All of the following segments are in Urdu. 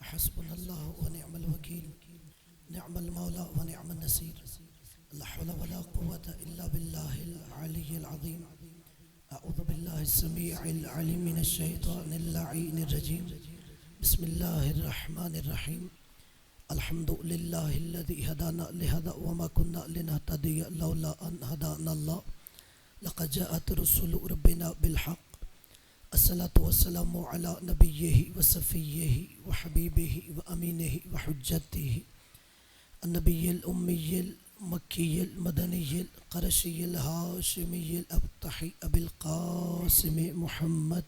حسبنا الله ونعم الوكيل نعم المولى ونعم النصير لا حول ولا قوة إلا بالله العلي العظيم أعوذ بالله السميع العليم من الشيطان اللعين الرجيم بسم الله الرحمن الرحيم الحمد لله الذي هدانا لهذا وما كنا لنهتدي لولا أن هدانا الله لقد جاءت رسل ربنا بالحق الصلاة والسلام على نبيه وصفيه وحبيبه وأمينه وحجته النبي الأمي المكي المدني القرشي الهاشمي الأبطحي أبي القاسم محمد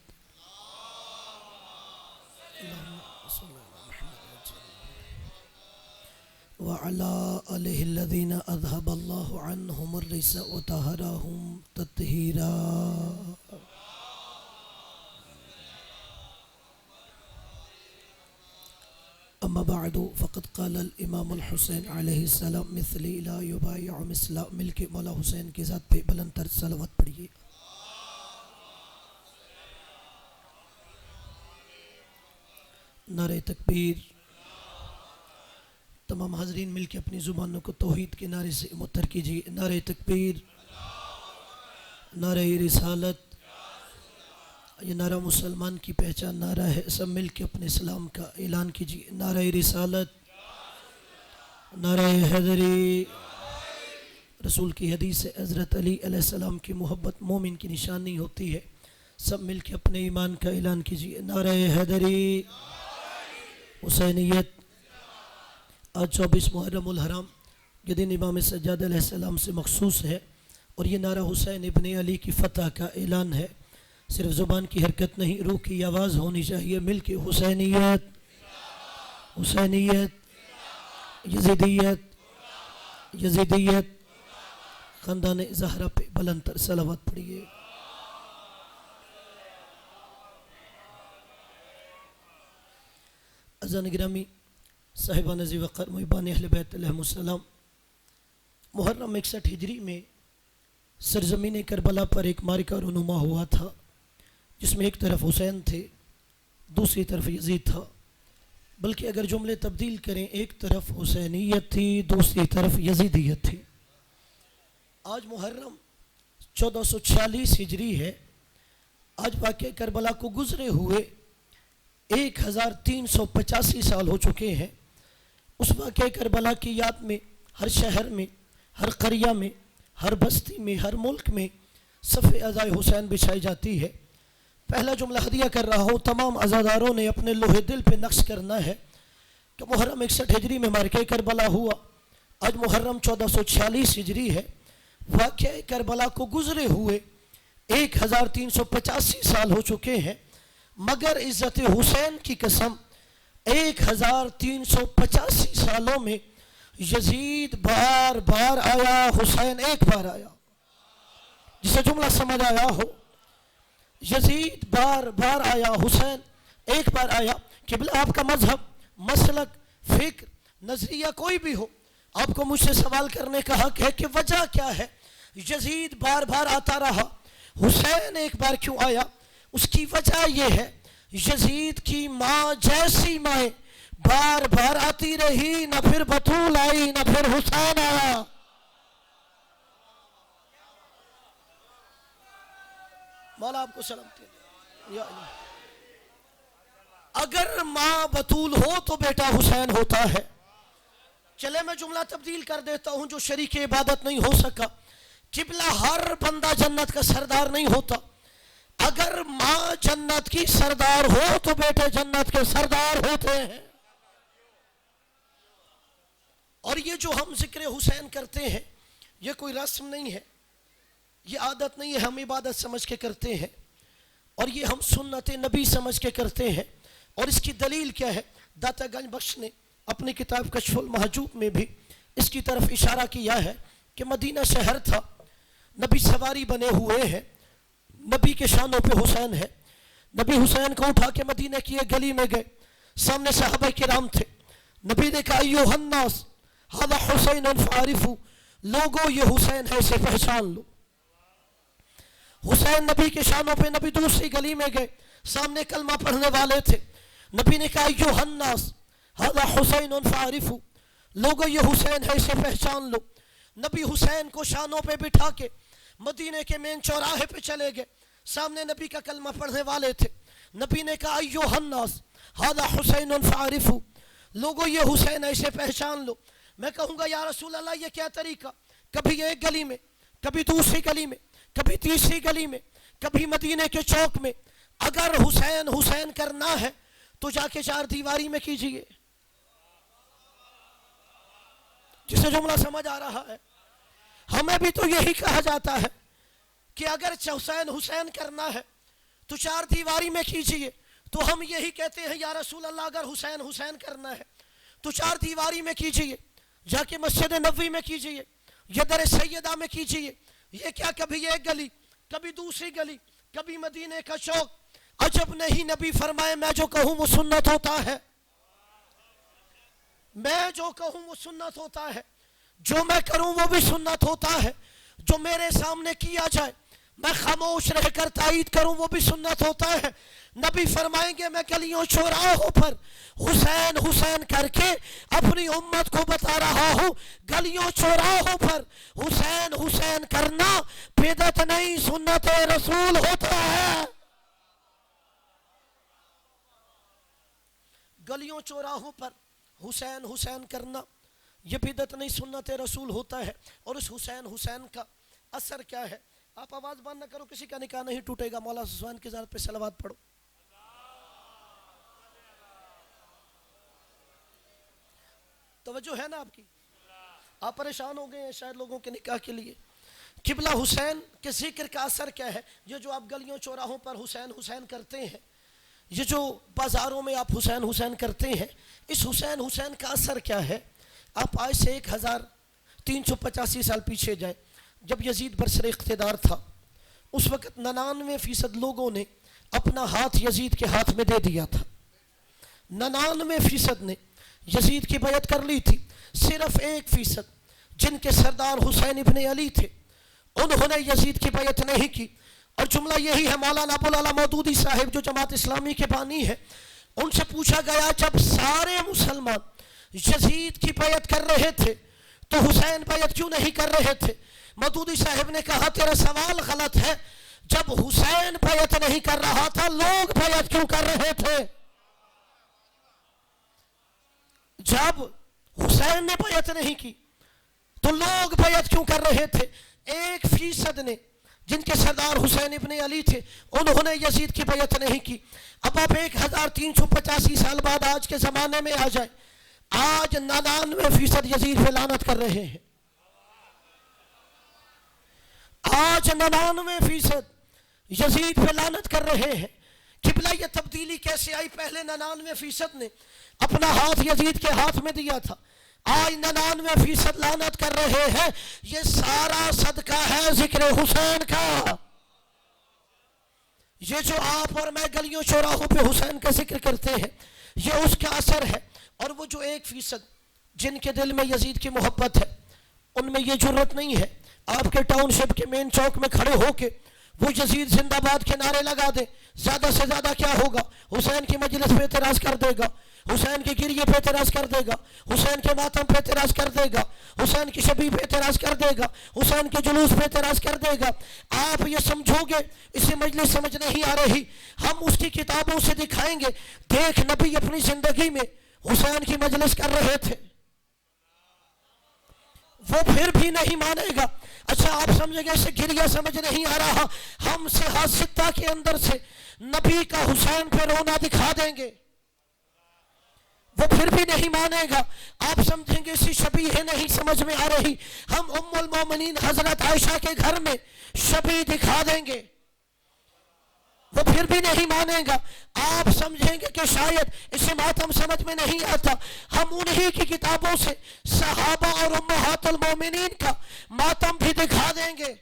اللهم صل على محمد وعلى آله الذين أذهب الله عنهم الرجس وطهرهم تطهيرا. اما بعد فقد قال الامام الحسین علیہ السلام مثلی لا یبایع مثلا. مل کے مولا حسین کی ذات پہ بلند تر صلوات پڑھیے. نعرہ تکبیر. تمام حاضرین مل کے اپنی زبانوں کو توحید کے نعرے سے متر کیجیے. نعرہ تکبیر، نعرہ رسالت، یہ نعرہ مسلمان کی پہچان نعرہ ہے. سب مل کے اپنے اسلام کا اعلان کیجیے. نعرہ رسالت، نعرہ حیدری. رسول کی حدیث سے حضرت علی علیہ السلام کی محبت مومن کی نشانی ہوتی ہے. سب مل کے اپنے ایمان کا اعلان کیجیے. نعرہ حیدری. حسینیت. آج 24 محرم الحرام یہ دن امام سجاد علیہ السلام سے مخصوص ہے اور یہ نعرہ حسین ابن علی کی فتح کا اعلان ہے. صرف زبان کی حرکت نہیں، روح کی آواز ہونی چاہیے. مل کے حسینیت، حسینیت، یزیدیت، یزیدیت. خاندان زہرا پہ بلند تر صلوات پڑھیے. عزیزان گرامی، صاحبان ذی وقار، محبان اہل بیت علیہم السلام، محرم 61 ہجری میں سرزمین کربلا پر ایک معرکہ رونما ہوا تھا جس میں ایک طرف حسین تھے، دوسری طرف یزید تھا. بلکہ اگر جملے تبدیل کریں، ایک طرف حسینیت تھی، دوسری طرف یزیدیت تھی. آج محرم 1446 ہجری ہے. آج واقعہ کربلا کو گزرے ہوئے 1385 سال ہو چکے ہیں. اس واقعہ کربلا کی یاد میں ہر شہر میں، ہر قریہ میں، ہر بستی میں، ہر ملک میں صف عزائے حسین بچھائی جاتی ہے. پہلا جملہ ہدیہ کر رہا ہوں، تمام عزاداروں نے اپنے لوہے دل پہ نقش کرنا ہے کہ محرم 61 ہجری میں معرکہ کربلا ہوا. آج محرم 1446 ہجری ہے. واقعہ کربلا کو گزرے ہوئے 1385 سال ہو چکے ہیں، مگر عزت حسین کی قسم 1385 سالوں میں یزید بار بار آیا، حسین ایک بار آیا. جسے جملہ سمجھ آیا ہو، یزید بار بار آیا، حسین ایک بار آیا. قبلہ آپ کا مذہب، مسلک، فکر، نظریہ کوئی بھی ہو، آپ کو مجھ سے سوال کرنے کا حق ہے کہ وجہ کیا ہے یزید بار بار آتا رہا، حسین ایک بار کیوں آیا؟ اس کی وجہ یہ ہے یزید کی ماں جیسی مائیں بار بار آتی رہی، نہ پھر بطول آئی نہ پھر حسین آیا. مولا آپ کو سلامتی دے. یا اللہ، اگر ماں بطول ہو تو بیٹا حسین ہوتا ہے. چلے میں جملہ تبدیل کر دیتا ہوں، جو شریک عبادت نہیں ہو سکا. قبلہ ہر بندہ جنت کا سردار نہیں ہوتا. اگر ماں جنت کی سردار ہو تو بیٹے جنت کے سردار ہوتے ہیں. اور یہ جو ہم ذکر حسین کرتے ہیں، یہ کوئی رسم نہیں ہے، یہ عادت نہیں ہے، ہم عبادت سمجھ کے کرتے ہیں اور یہ ہم سنت نبی سمجھ کے کرتے ہیں. اور اس کی دلیل کیا ہے؟ داتا گنج بخش نے اپنی کتاب کشف المحجوب میں بھی اس کی طرف اشارہ کیا ہے کہ مدینہ شہر تھا، نبی سواری بنے ہوئے ہیں، نبی کے شانوں پہ حسین ہے. نبی حسین کو اٹھا کے مدینہ کی ایک گلی میں گئے، سامنے صحابہ کرام تھے. نبی نے کہا ایھا الناس ھذا حسین فعرفوا، لوگوں یہ حسین ہے، اسے پہچان لو. حسین نبی کے شانوں پہ. نبی دوسری گلی میں گئے، سامنے کلمہ پڑھنے والے تھے. نبی نے کہا ایھا الناس ھذا حسین فعرفوا، لوگو یہ حسین ہے اسے پہچان لو۔ نبی حسین کو شانوں پہ بٹھا کے مدینے کے مین چوراہے پہ چلے گئے، سامنے نبی کا کلمہ پڑھنے والے تھے۔ نبی نے کہا ایھا الناس ھذا حسین فعرفوا، لوگو یہ حسین ہے اسے پہچان لو۔ میں کہوں گا یا رسول اللہ یہ کیا طریقہ، کبھی ایک گلی میں، کبھی دوسری گلی میں، کبھی تیسری گلی میں، کبھی مدینے کے چوک میں، اگر حسین حسین کرنا ہے تو جا کے چار دیواری میں کیجئے۔ جسے جملہ سمجھ آ رہا ہے؟ ہمیں بھی تو یہی کہا جاتا ہے کہ اگر حسین حسین کرنا ہے تو چار دیواری میں کیجئے، تو ہم یہی کہتے ہیں یا رسول اللہ اگر حسین حسین کرنا ہے تو چار دیواری میں کیجئے، جا کے مسجد نبوی میں کیجئے یا در سیدہ میں کیجئے۔ یہ کیا کبھی ایک گلی، کبھی دوسری گلی، کبھی مدینے کا چوک؟ عجب نہیں، نبی فرمائے میں جو کہوں وہ سنت ہوتا ہے، میں جو کہوں وہ سنت ہوتا ہے، جو میں کروں وہ بھی سنت ہوتا ہے، جو میرے سامنے کیا جائے میں خاموش رہ کر تائید کروں وہ بھی سنت ہوتا ہے۔ نبی فرمائیں گے میں گلیوں چوراہوں پر حسین حسین کر کے اپنی امت کو بتا رہا ہوں، گلیوں چوراہوں پر حسین حسین کرنا بدعت نہیں، سنت رسول ہوتا ہے۔ گلیوں چوراہوں پر حسین حسین کرنا یہ بدعت نہیں، سنت رسول ہوتا ہے۔ اور اس حسین حسین کا اثر کیا ہے؟ آپ آواز بند نہ کرو، کسی کا نکاح نہیں ٹوٹے گا۔ مولا سبحان کی ذات پہ صلوات پڑھو۔ توجہ ہے نا آپ کی؟ آپ پریشان ہو گئے ہیں شاید لوگوں کے نکاح کے لیے۔ قبلہ حسین کے ذکر کا اثر کیا ہے؟ یہ جو آپ گلیوں چوراہوں پر حسین حسین کرتے ہیں، یہ جو بازاروں میں آپ حسین حسین کرتے ہیں، اس حسین حسین کا اثر کیا ہے؟ آپ آج سے 1385 سال پیچھے جائیں، جب یزید برسر اقتدار تھا، اس وقت 99% لوگوں نے اپنا ہاتھ یزید کے ہاتھ میں دے دیا تھا۔ 99% نے یزید کی بیعت کر لی تھی، صرف 1% جن کے سردار حسین ابن علی تھے انہوں نے یزید کی بیعت نہیں کی۔ اور جملہ یہی ہے، مولانا ابوالعلا مودودی صاحب جو جماعت اسلامی کے بانی ہے، ان سے پوچھا گیا جب سارے مسلمان یزید کی بیعت کر رہے تھے تو حسین بیعت کیوں نہیں کر رہے تھے؟ مودودی صاحب نے کہا تیرا سوال غلط ہے، جب حسین بیعت نہیں کر رہا تھا لوگ بیعت کیوں کر رہے تھے؟ جب حسین نے بیعت نہیں کی تو لوگ بیعت کیوں کر رہے تھے؟ 1% نے جن کے سردار حسین ابن علی تھے انہوں نے یزید کی بیعت نہیں کی۔ اب آپ 1385 سال بعد آج کے زمانے میں آ جائیں، آج 99% یزید پہ لعنت کر رہے ہیں۔ آج 99% یزید پہ لعنت کر رہے ہیں۔ قبلہ یہ تبدیلی کیسے آئی؟ پہلے 99% نے اپنا ہاتھ یزید کے ہاتھ میں دیا تھا، آج 99% لعنت کر رہے ہیں۔ یہ سارا صدقہ ہے ذکر حسین کا۔ یہ جو آپ اور میں گلیوں چوراہوں پہ حسین کا ذکر کرتے ہیں یہ اس کا اثر ہے۔ اور وہ جو 1% جن کے دل میں یزید کی محبت ہے ان میں یہ جرت نہیں ہے آپ کے ٹاؤن شپ کے مین چوک میں کھڑے ہو کے وہ یزید زندہ باد کے نعرے لگا دے۔ زیادہ سے زیادہ کیا ہوگا؟ حسین کی مجلس پہ اعتراض کر دے گا، حسین کی گریے پہ اعتراض کر دے گا، حسین کے ماتم پہ اعتراض کر دے گا، حسین کی شبی پہ اعتراض کر دے گا، حسین کے جلوس پہ اعتراض کر دے گا۔ آپ یہ سمجھو گے اسے مجلس سمجھ نہیں آ رہی، ہم اس کی کتابوں سے دکھائیں گے، دیکھ نبی اپنی زندگی میں حسین کی مجلس کر رہے تھے، وہ پھر بھی نہیں مانے گا۔ اچھا آپ سمجھیں گے اسے گریہ سمجھ نہیں آ رہا، ہم صحاح ستہ کے اندر سے نبی کا حسین پہ رونا دکھا دیں گے، وہ پھر بھی نہیں مانے گا۔ آپ سمجھیں گے اسی شبیہ نہیں سمجھ میں آ رہی، ہم ام المومنین حضرت عائشہ کے گھر میں شبیہ دکھا دیں گے، وہ پھر بھی نہیں مانے گا۔ آپ سمجھیں گے کہ شاید اسے ماتم سمجھ میں نہیں آتا، ہم انہی کی کتابوں سے صحابہ اور امہات المومنین کا ماتم بھی دکھا دیں گے۔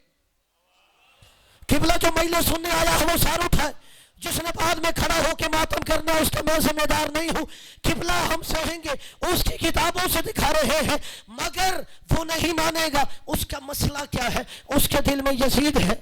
قبلہ جو مجلس سننے آیا ہے وہ سار اٹھائے، جس نے بعد میں کھڑا ہو کے ماتم کرنا اس کا میں ذمہ دار نہیں ہوں۔ قبلہ ہم سہیں گے اس کی کتابوں سے دکھا رہے ہیں، مگر وہ نہیں مانے گا۔ اس کا مسئلہ کیا ہے؟ اس کے دل میں یزید ہے،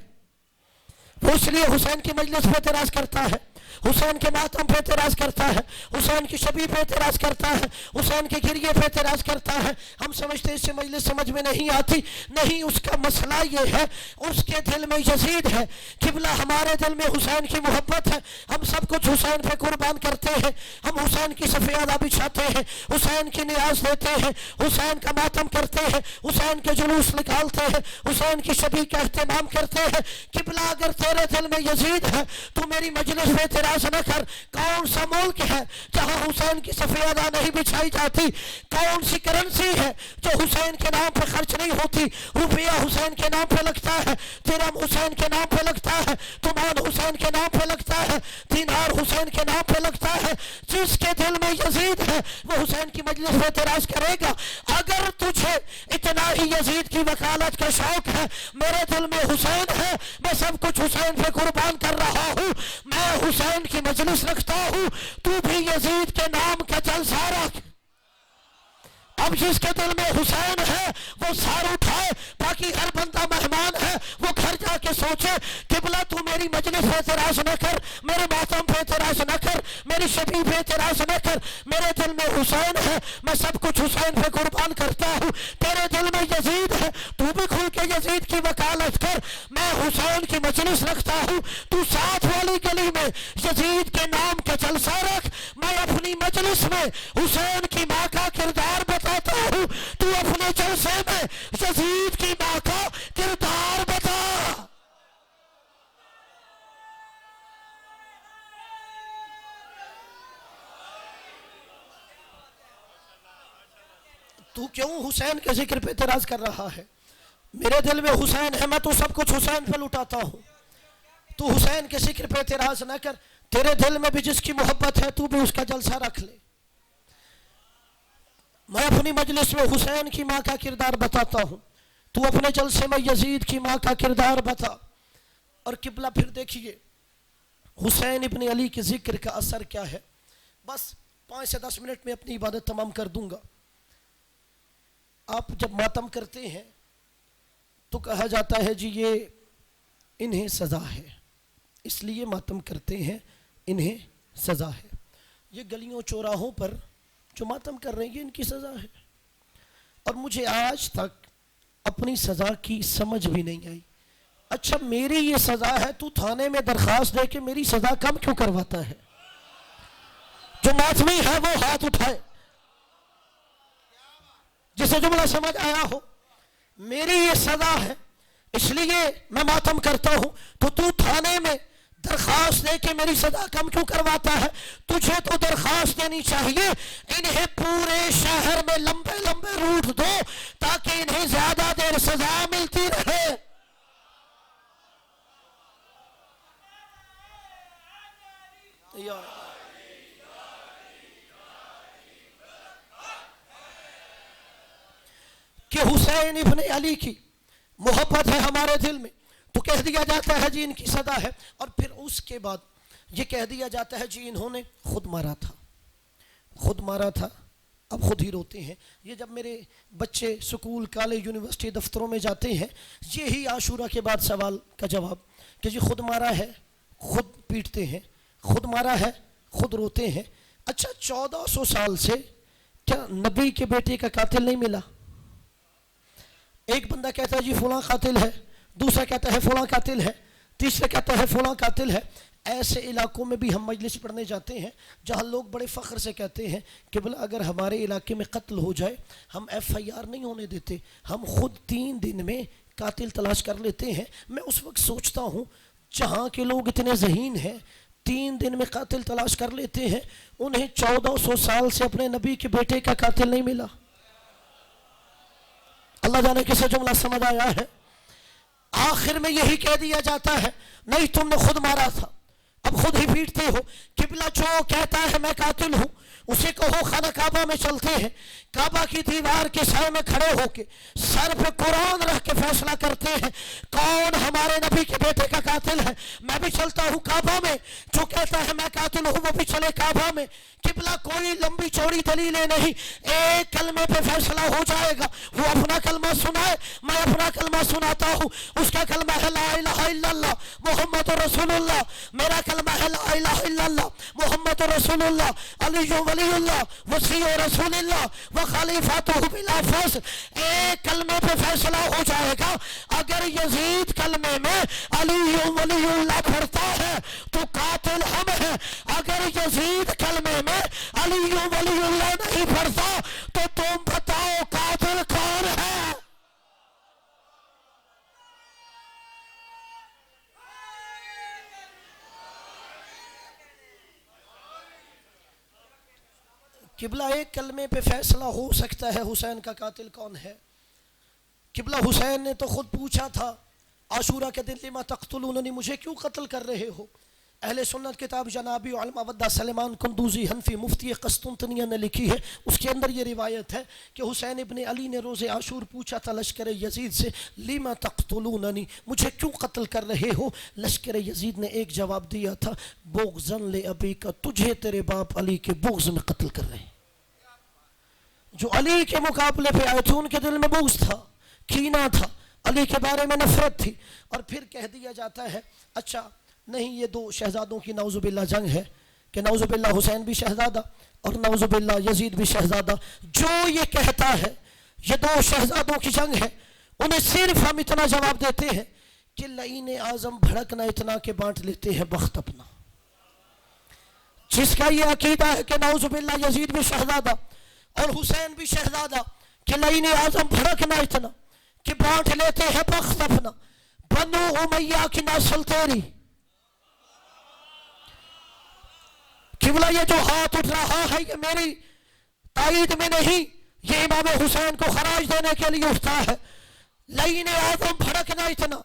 وہ اس لیے حسین کی مجلس پہ اعتراض کرتا ہے۔ حسین کے ماتم پہ اعتراض کرتا ہے، حسین کی شبیہ پہ اعتراض کرتا ہے، حسین کے گریے پہ اعتراض کرتا ہے. ہم سمجھتے ہیں اس سے مجلس سمجھ میں نہیں آتی. نہیں، اس کا مسئلہ یہ ہے اس کے دل میں یزید ہے. قبلہ ہمارے دل میں حسین کی محبت ہے. ہم سب کچھ حسین پہ قربان کرتے ہیں. ہم حسین کی سفیدہ بچھاتے ہیں، حسین کی نیاز دیتے ہیں، حسین کا ماتم کرتے ہیں، حسین کے جلوس نکالتے ہیں، حسین کی شبیہ کا اہتمام کرتے ہیں. قبلہ اگر تیرے دل میں یزید ہے تو میری مجلس پہ اعتراض نہ کر. کون سا ملک ہے جہاں حسین کی سفیدہ نہیں بچھائی جاتی؟ کون سی کرنسی ہے جو حسین کے نام پہ خرچ نہیں ہوتی؟ روپیہ حسین کے نام پہ لگتا ہے، درہم حسین کے نام پہ لگتا ہے، تومان حسین کے نام پہ لگتا ہے، دینار حسین کے نام پہ لگتا ہے. جس کے دل میں یزید ہے وہ حسین کی مجلس پہ اعتراض کرے گا. اگر تجھے اتنا ہی یزید کی وکالت کا شوق ہے، میرے دل میں حسین ہے، میں سب کچھ حسین پہ قربان کر رہا ہوں، میں حسین کی مجلس رکھتا ہوں، تو بھی یزید کے نام کا جلسہ رکھ. اب جس کے دل میں حسین ہے وہ سار اٹھائے. باقی ہر بندہ مہمان ہے، وہ گھر جا کے سوچے قبلہ تو میری مجلس پہ اعتراض نہ کر، میرے ماتم پہ اعتراض نہ کر، میری شبیہ پہ اعتراض نہ کر. میرے دل میں حسین ہے، میں سب کچھ حسین پہ قربان کرتا ہوں. تیرے دل میں یزید ہے، تو بھی کھل کے یزید کی وکالت کر. میں حسین کی مجلس رکھتا ہوں، تو ساتھ والی گلی میں یزید کے نام کا جلسہ رکھ. میں اپنی مجلس میں حسین کی ماں کا کردار بتاتا ہوں، تو اپنے جلسے میں یزید کی ماں کا کردار بتا. تو کیوں حسین کے ذکر پہ اعتراض کر رہا ہے؟ میرے دل میں حسین ہے، میں تو سب کچھ حسین پہ لٹاتا ہوں. تو حسین کے ذکر پہ اعتراض نہ کر. تیرے دل میں بھی جس کی محبت ہے تو بھی اس کا جلسہ رکھ لے. میں اپنی مجلس میں حسین کی ماں کا کردار بتاتا ہوں، تو اپنے جلسے میں یزید کی ماں کا کردار بتا. اور قبلہ پھر دیکھیے حسین ابن علی کے ذکر کا اثر کیا ہے. بس 5 سے 10 منٹ میں اپنی عبادت تمام کر دوں گا. آپ جب ماتم کرتے ہیں تو کہا جاتا ہے جی یہ انہیں سزا ہے، اس لیے ماتم کرتے ہیں، انہیں سزا ہے. یہ گلیوں چوراہوں پر جو ماتم کر رہے ہیں یہ ان کی سزا ہے. اور مجھے آج تک اپنی سزا کی سمجھ بھی نہیں آئی. اچھا میری یہ سزا ہے، تو تھانے میں درخواست دے کے میری سزا کم کیوں کرواتا ہے؟ جو ماتمی ہے وہ ہاتھ اٹھائے جسے جملہ سمجھ آیا ہو. میری یہ سزا ہے اس لیے میں ماتم کرتا ہوں، تو تھانے میں درخواست دے کے میری سزا کم کیوں کرواتا ہے؟ تجھے تو درخواست دینی چاہیے انہیں پورے شہر میں لمبے لمبے روٹ دو تاکہ انہیں زیادہ دیر سزا ملتی رہے. کہ حسین ابن علی کی محبت ہے ہمارے دل میں تو کہہ دیا جاتا ہے جی ان کی سزا ہے. اور پھر اس کے بعد یہ کہہ دیا جاتا ہے جی انہوں نے خود مارا تھا، خود مارا تھا. اب خود ہی روتے ہیں. یہ جب میرے بچے سکول کالج یونیورسٹی دفتروں میں جاتے ہیں یہی عاشورہ کے بعد سوال کا جواب کہ جی خود مارا ہے خود پیٹتے ہیں، خود مارا ہے خود روتے ہیں. اچھا 1400 سال سے کیا نبی کے بیٹے کا قاتل نہیں ملا؟ ایک بندہ کہتا ہے جی فلاں قاتل ہے، دوسرا کہتا ہے فلاں قاتل ہے، تیسرا کہتا ہے فلاں قاتل ہے. ایسے علاقوں میں بھی ہم مجلس پڑھنے جاتے ہیں جہاں لوگ بڑے فخر سے کہتے ہیں کہ بلا اگر ہمارے علاقے میں قتل ہو جائے ہم FIR نہیں ہونے دیتے، ہم خود 3 دن میں قاتل تلاش کر لیتے ہیں. میں اس وقت سوچتا ہوں جہاں کے لوگ اتنے ذہین ہیں 3 دن میں قاتل تلاش کر لیتے ہیں، انہیں 1400 سال سے اپنے نبی کے بیٹے کا قاتل نہیں ملا. اللہ جانے کسے جملہ سمجھ آیا ہے. آخر میں یہی کہہ دیا جاتا ہے نہیں تم نے خود مارا تھا، اب خود ہی پیٹتے ہو. قبلہ جو کہتا ہے میں قاتل ہوں اسے کہو خانہ کعبہ میں چلتے ہیں، کعبہ کی دیوار کے سائے میں کھڑے ہو کے سر پہ قرآن رکھ کے فیصلہ کرتے ہیں کون ہمارے نبی کے بیٹے کا قاتل ہے. میں بھی چلتا ہوں کعبہ میں، جو کہتا ہے میں قاتل ہوں وہ بھی چلے کعبہ میں. قبلہ کوئی لمبی چوڑی دلیلیں نہیں، ایک کلمے پہ فیصلہ ہو جائے گا. وہ اپنا کلمہ سنائے، میں اپنا کلمہ سناتا ہوں. اس کا کلمہ ہے لا الہ الا اللہ محمد رسول اللہ، میرا کلمہ ہے لا الہ الا اللہ محمد رسول اللہ علی ولی اللہ وصی رسول اللہ وخلیفاتہ بلا فصل. ایک کلمے پہ فیصلہ ہو جائے گا. اگر یزید کلمے میں علی ولی اللہ پڑھتا ہے تو قاتل ہم ہیں. اگر یزید کلمے میں علی ولی اللہ نہیں پڑھتا تو تم بتاؤ قاتل کون ہے؟ قبلہ ایک کلمے پہ فیصلہ ہو سکتا ہے حسین کا قاتل کون ہے. قبلہ حسین نے تو خود پوچھا تھا عاشورہ کے دن لما تقتلوننی مجھے کیوں قتل کر رہے ہو. اہل سنت کتاب جنابی علم ودہ سلیمان قندوزی حنفی مفتی قسطنطنیہ نے لکھی ہے. اس کے اندر یہ روایت ہے کہ حسین ابن علی نے روز عاشور پوچھا تھا لشکر یزید سے لما تقتلوننی مجھے کیوں قتل کر رہے ہو. لشکر یزید نے ایک جواب دیا تھا بغضا لابیک تجھے تیرے باپ علی کے بغض میں قتل کر رہے ہیں. جو علی کے مقابلے پہ آئے تھے ان کے دل میں بغض تھا کینہ تھا علی کے بارے میں نفرت تھی. اور پھر کہہ دیا جاتا ہے اچھا نہیں یہ دو شہزادوں کی نعوذ باللہ جنگ ہے کہ نعوذ باللہ حسین بھی شہزادہ اور نعوذ باللہ یزید بھی شہزادہ. جو یہ کہتا ہے یہ دو شہزادوں کی جنگ ہے انہیں صرف ہم اتنا جواب دیتے ہیں کہ لعین اعظم بھڑکنا اتنا کہ بانٹ لیتے ہیں بخت اپنا. جس کا یہ عقیدہ ہے کہ نعوذ باللہ یزید بھی شہزادہ اور حسین بھی شہزادہ کہ لعین اعظم بھڑکنا اتنا کہ بانٹ لیتے ہیں بخت اپنا. بنو امیہ کی نسل تیری. قبلہ یہ جو ہاتھ اٹھ رہا ہے یہ میری تائید میں نہیں یہ امام حسین کو خراج دینے کے لیے اٹھتا ہے. لعین اعظم بھڑکنا اتنا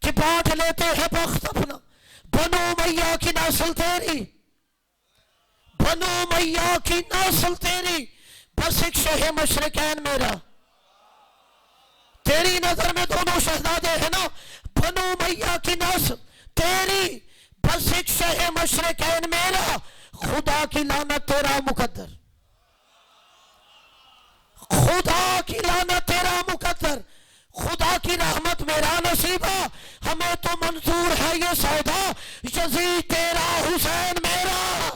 کہ بانٹ لیتے ہیں بخت اپنا. بنو امیہ کی نسل تیری بنو امیہ کی نسل تیری بس ایک شہ مشرقین میرا. تیری نظر میں دونوں شہزادے ہیں نا. بنو امیہ کی نسل تیری بس ایک شہ مشرقین میرا. خدا کی لعنت تیرا مقدر خدا کی لعنت تیرا مقدر. خدا کی رحمت میرا نصیبہ. ہمیں تو منظور ہے یہ سودا یزید تیرا حسین میرا.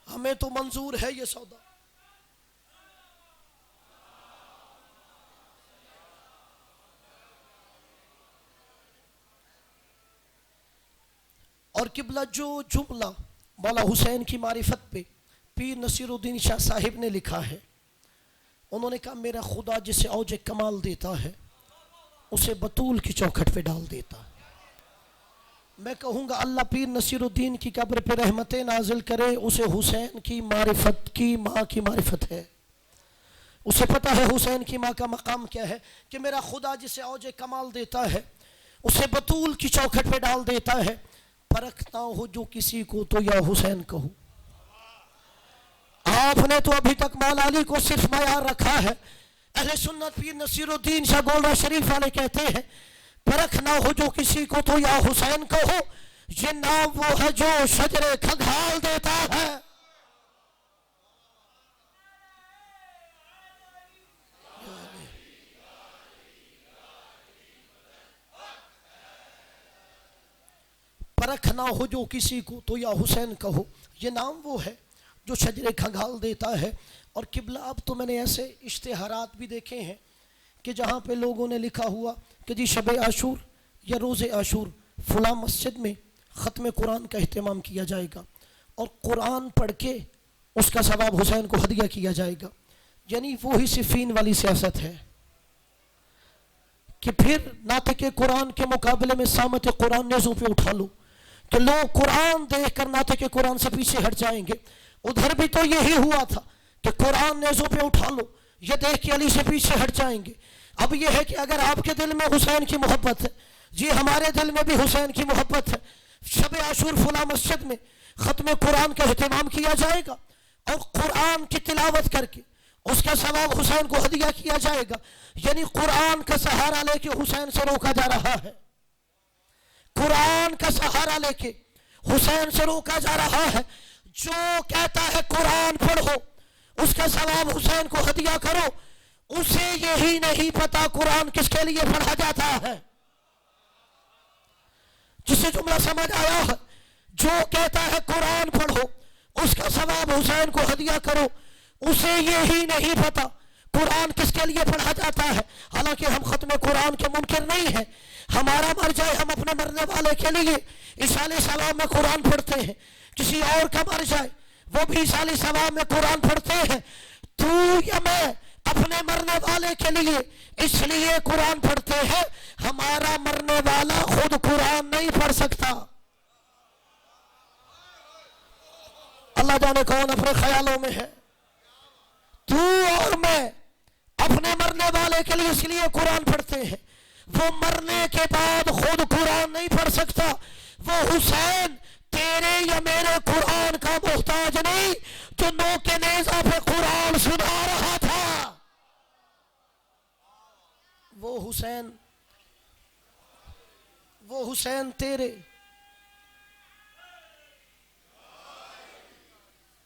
ہمیں تو منظور ہے یہ سودا. اور قبلہ جو جملہ مولا حسین کی معرفت پہ پیر نصیر الدین شاہ صاحب نے لکھا ہے انہوں نے کہا میرا خدا جسے اوج کمال دیتا ہے اسے بطول کی چوکھٹ پہ ڈال دیتا ہے. میں کہوں گا اللہ پیر نصیر الدین کی قبر پہ رحمتیں نازل کرے. اسے حسین کی معرفت کی ماں کی معرفت ہے. اسے پتہ ہے حسین کی ماں کا مقام کیا ہے کہ میرا خدا جسے اوج کمال دیتا ہے اسے بطول کی چوکھٹ پہ ڈال دیتا ہے. پرکھتا ہو جو کسی کو تو یا حسین کہو. آپ نے تو ابھی تک مولا علی کو صرف معیار رکھا ہے. اہل سنت پیر نصیر الدین شاہ گولڑا شریف والے کہتے ہیں پرکھنا ہو جو کسی کو تو یا حسین کہو. یہ نام وہ ہے جو شجر کھنگھال دیتا ہے. پرکھنا ہو جو کسی کو تو یا حسین کہو. یہ نام وہ ہے جو شجر کھنگھال دیتا ہے. اور قبلہ اب تو میں نے ایسے اشتہارات بھی دیکھے ہیں کہ جہاں پہ لوگوں نے لکھا ہوا کہ جی شب عاشور یا روز عاشور فلاں مسجد میں ختم قرآن کا اہتمام کیا جائے گا اور قرآن پڑھ کے اس کا ثواب حسین کو ہدیہ کیا جائے گا. یعنی وہی صفین والی سیاست ہے کہ پھر ناطق قرآن کے مقابلے میں سامت قرآن نیزوں پہ اٹھا لو کہ لوگ قرآن دیکھ کر ناطق قرآن سے پیچھے ہٹ جائیں گے. ادھر بھی تو یہی ہوا تھا کہ قرآن نیزوں پہ اٹھا لو یہ دیکھ کے علی سے پیچھے ہٹ جائیں گے. اب یہ ہے کہ اگر آپ کے دل میں حسین کی محبت ہے جی ہمارے دل میں بھی حسین کی محبت ہے. شب عاشور فلاں مسجد میں ختم قرآن کا اہتمام کیا جائے گا اور قرآن کی تلاوت کر کے اس کا ثواب حسین کو ہدیہ کیا جائے گا. یعنی قرآن کا سہارا لے کے حسین سے روکا جا رہا ہے. قرآن کا سہارا لے کے حسین سے روکا جا رہا ہے. جو کہتا ہے قرآن پڑھو اس کا ثواب حسین کو ہدیہ کرو. اسے یہی نہیں پتا قرآن کس کے لیے پڑھا جاتا ہے. جسے جملہ سمجھ آیا ہے، جو کہتا ہے قرآن پڑھو اس کا ثواب حسین کو ہدیہ کرو، اسے یہی نہیں پتا قرآن کس کے لیے پڑھا جاتا ہے. حالانکہ ہم ختم قرآن کے منکر نہیں ہیں. ہمارا مر جائے ہم اپنے مرنے والے کے لیے ایصال ثواب میں قرآن پڑھتے ہیں. کسی اور کا مر جائے وہ بھی ایصال ثواب میں قرآن پڑھتے ہیں. تو یا میں اپنے مرنے والے کے لیے اس لیے قرآن پڑھتے ہیں. ہمارا مرنے والا خود قرآن نہیں پڑھ سکتا. اللہ جانے کون اپنے خیالوں میں ہے. تو اور میں اپنے مرنے والے کے لیے اس لیے قرآن پڑھتے ہیں. وہ مرنے کے بعد خود قرآن نہیں پڑھ سکتا. وہ حسین تیرے یا میرے قرآن کا محتاج نہیں جو نوک نیزہ پہ قرآن سنا رہا تھا. وہ حسین تیرے،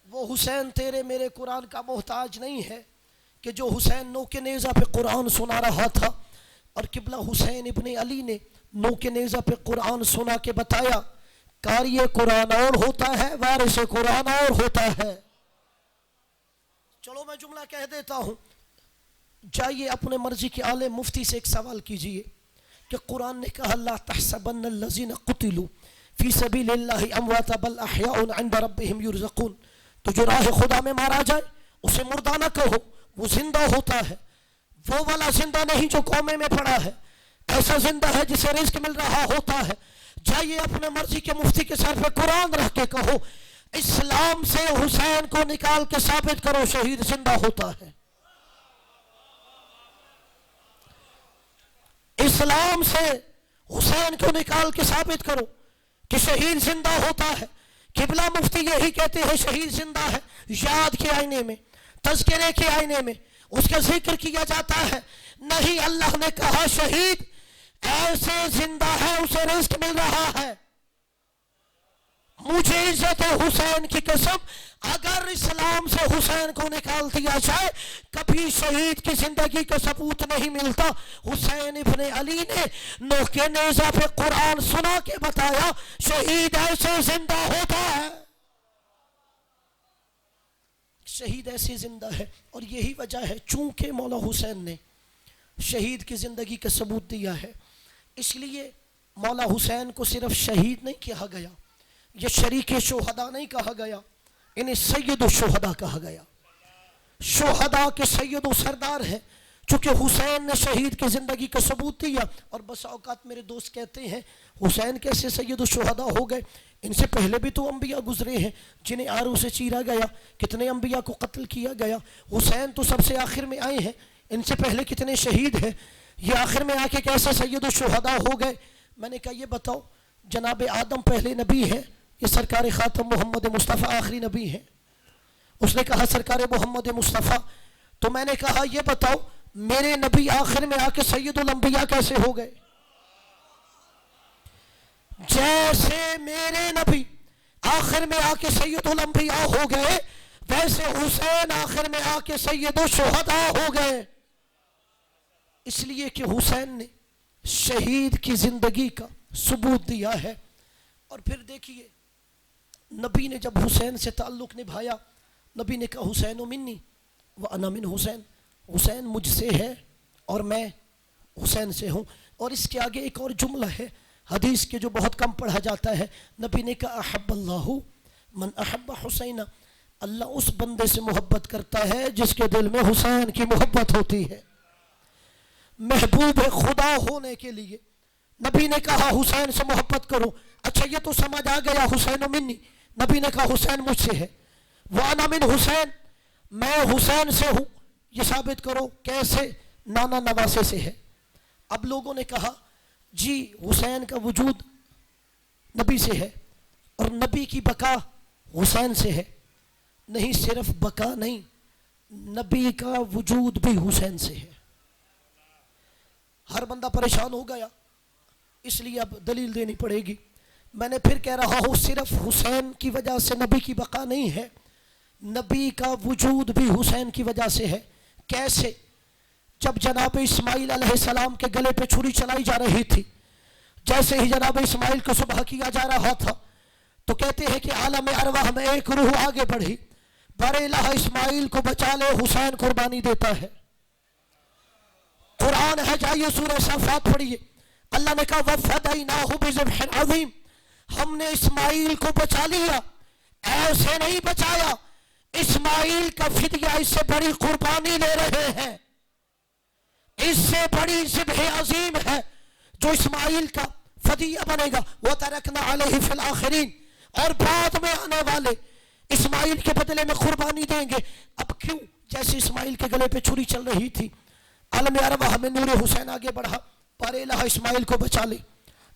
وہ حسین تیرے میرے قرآن کا محتاج نہیں ہے کہ جو حسین نوک نیزہ پہ قرآن سنا رہا تھا. اور قبلہ حسین ابن علی نے نوک نیزہ پہ قرآن سنا کے بتایا قاری قرآن اور ہوتا ہے، وارث قرآن اور ہوتا ہے. چلو میں جملہ کہہ دیتا ہوں. جائیے اپنے مرضی کے عالم مفتی سے ایک سوال کیجئے کہ قرآن نے کہا لا تحسبن الذین قتلوا فی سبیل اللہ امواتا بل احیاء عند ربہم یرزقون. تو جو راہ خدا میں مارا جائے اسے مردہ نہ کہو، وہ زندہ ہوتا ہے. وہ والا زندہ نہیں جو قومے میں پڑا ہے، ایسا زندہ ہے جسے رزق مل رہا ہوتا ہے. جائیے اپنے مرضی کے مفتی کے سر پہ قرآن رکھ کے کہو اسلام سے حسین کو نکال کے ثابت کرو شہید زندہ ہوتا ہے. اسلام سے حسین کو نکال کے ثابت کرو کہ شہید زندہ ہوتا ہے. قبلہ مفتی یہی کہتے ہیں شہید زندہ ہے. یاد کے آئینے میں، تذکرے کے آئینے میں اس کا ذکر کیا جاتا ہے. نہیں، اللہ نے کہا شہید ایسے زندہ ہے اسے رزق مل رہا ہے. مجھے عزت حسین کی قسم اگر اسلام سے حسین کو نکال دیا جائے کبھی شہید کی زندگی کا ثبوت نہیں ملتا. حسین ابن علی نے نوک نیزہ پہ قرآن سنا کے بتایا شہید ایسے زندہ ہوتا ہے. شہید ایسے زندہ ہے. اور یہی وجہ ہے چونکہ مولا حسین نے شہید کی زندگی کا ثبوت دیا ہے اس لیے مولا حسین کو صرف شہید نہیں کہا گیا، یہ شریک شہداء نہیں کہا گیا، انہیں سید الشہداء کہا گیا. شہداء کے سید و سردار ہیں چونکہ حسین نے شہید کی زندگی کا ثبوت دیا. اور بس اوقات میرے دوست کہتے ہیں حسین کیسے سید الشہداء ہو گئے؟ ان سے پہلے بھی تو انبیاء گزرے ہیں جنہیں آروں سے چیرا گیا، کتنے انبیاء کو قتل کیا گیا. حسین تو سب سے آخر میں آئے ہیں، ان سے پہلے کتنے شہید ہیں، یہ آخر میں آ کے کیسے سید الشہداء ہو گئے؟ میں نے کہا یہ بتاؤ جناب آدم پہلے نبی ہیں، یہ سرکار خاتم محمد مصطفیٰ آخری نبی ہیں. اس نے کہا سرکار محمد مصطفیٰ. تو میں نے کہا یہ بتاؤ میرے نبی آخر میں آ کے سید الانبیاء کیسے ہو گئے؟ جیسے میرے نبی آخر میں آ کے سید الانبیاء ہو گئے ویسے حسین آخر میں آ کے سید الشہداء ہو گئے. اس لیے کہ حسین نے شہید کی زندگی کا ثبوت دیا ہے. اور پھر دیکھیے نبی نے جب حسین سے تعلق نبھایا نبی نے کہا حسین منی وانا من حسین، حسین مجھ سے ہے اور میں حسین سے ہوں. اور اس کے آگے ایک اور جملہ ہے حدیث کے جو بہت کم پڑھا جاتا ہے. نبی نے کہا احب اللہ من احب حسین، اللہ اس بندے سے محبت کرتا ہے جس کے دل میں حسین کی محبت ہوتی ہے. محبوب خدا ہونے کے لیے نبی نے کہا حسین سے محبت کرو. اچھا یہ تو سمجھ آ گیا حسین منی، نبی نے کہا حسین مجھ سے ہے. وانا من حسین، میں حسین سے ہوں. یہ ثابت کرو کیسے؟ نانا نواسے سے ہے. اب لوگوں نے کہا جی حسین کا وجود نبی سے ہے اور نبی کی بقا حسین سے ہے. نہیں، صرف بقا نہیں، نبی کا وجود بھی حسین سے ہے. ہر بندہ پریشان ہو گیا اس لیے اب دلیل دینی پڑے گی. میں نے پھر کہہ رہا ہوں صرف حسین کی وجہ سے نبی کی بقا نہیں ہے، نبی کا وجود بھی حسین کی وجہ سے ہے۔ کیسے؟ جب جناب اسماعیل علیہ السلام کے گلے پہ چھری چلائی جا رہی تھی، جیسے ہی جناب اسماعیل کو ذبح کیا جا رہا تھا تو کہتے ہیں کہ عالم ارواح میں ایک روح آگے بڑھی، بر الہ اسماعیل کو بچا لے، حسین قربانی دیتا ہے۔ قرآن ہے، جائیے سورہ صافات پڑھیے، اللہ نے کہا وَفَدَيْنَاهُ بِذِبْحٍ عَظِيمٍ، ہم نے اسماعیل کو بچا لیا۔ ایسے نہیں بچایا، اسماعیل کا فدیہ اس سے بڑی قربانی لے رہے ہیں، اس سے بڑی ذبح عظیم ہے جو اسماعیل کا فدیہ بنے گا۔ وَتَرَكْنَا عَلَيْهِ فِي الْآخِرِينَ، اور بعد میں آنے والے اسماعیل کے بدلے میں قربانی دیں گے۔ اب کیوں؟ جیسے اسماعیل کے گلے پہ چھری چل رہی تھی، عالم ارواح میں نور حسین آگے بڑھا، پر الہ اسماعیل کو بچا لے،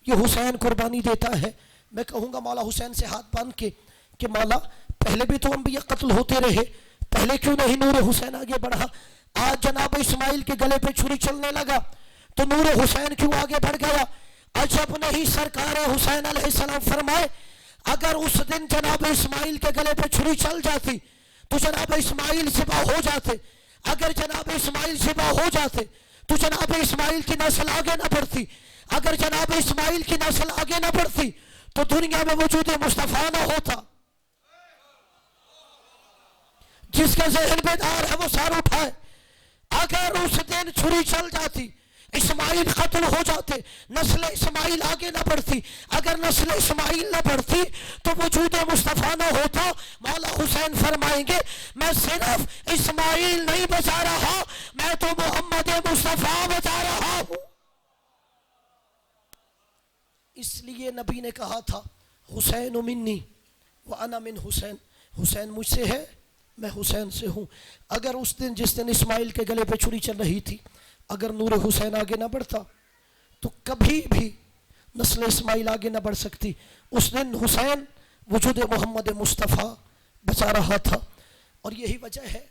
یہ حسین قربانی دیتا ہے۔ میں کہوں گا مولا حسین سے ہاتھ باندھ کے کہ مولا پہلے بھی تو انبیاء قتل ہوتے رہے، پہلے کیوں نہیں نور حسین آگے بڑھا؟ آج جناب اسماعیل کے گلے پہ چھری چلنے لگا تو نور حسین کیوں آگے بڑھ گیا؟ عجب نہیں، سرکار حسین علیہ السلام فرمائے اگر اس دن جناب اسماعیل کے گلے پہ چھری چل جاتی تو جناب اسماعیل ذبح ہو جاتے، اگر جناب اسماعیل ذبح ہو جاتے تو جناب اسماعیل کی نسل آگے نہ بڑھتی، اگر جناب اسماعیل کی نسل آگے نہ بڑھتی تو دنیا میں وجود مصطفیٰ نہ ہوتا۔ جس کا ذہن بیدار ہے وہ سار اٹھائے۔ اگر اس دن چھری چل جاتی، اسماعیل قتل ہو جاتے، نسل اسماعیل آگے نہ بڑھتی، اگر نسل اسماعیل نہ بڑھتی تو وجود مصطفیٰ نہ ہوتا۔ مولا حسین فرمائیں گے میں صرف اسماعیل نہیں بچا رہا، میں تو محمد مصطفیٰ بچا رہا ہوں۔ اس لیے نبی نے کہا تھا حسین منی وانا من حسین، حسین مجھ سے ہے، میں حسین سے ہوں۔ اگر اس دن جس دن اسماعیل کے گلے پہ چھری چل رہی تھی اگر نور حسین آگے نہ بڑھتا تو کبھی بھی نسل اسماعیل آگے نہ بڑھ سکتی۔ اس دن حسین وجود محمد مصطفیٰ بچا رہا تھا، اور یہی وجہ ہے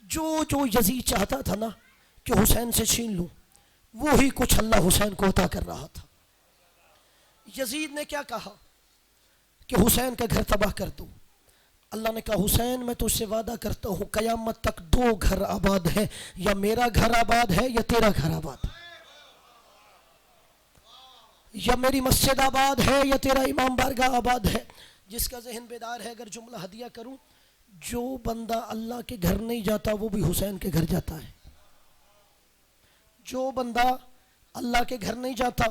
جو یزید چاہتا تھا نا کہ حسین سے چھین لوں، وہی کچھ اللہ حسین کو عطا کر رہا تھا۔ یزید نے کیا کہا کہ حسین کا گھر تباہ کر دوں، اللہ نے کہا حسین میں تجھ سے وعدہ کرتا ہوں قیامت تک 2 گھر آباد ہیں، یا میرا گھر آباد ہے یا تیرا گھر آباد ہے، یا میری مسجد آباد ہے یا تیرا امام بارگاہ آباد ہے۔ جس کا ذہن بیدار ہے اگر جملہ ہدیہ کروں، جو بندہ اللہ کے گھر نہیں جاتا وہ بھی حسین کے گھر جاتا ہے، جو بندہ اللہ کے گھر نہیں جاتا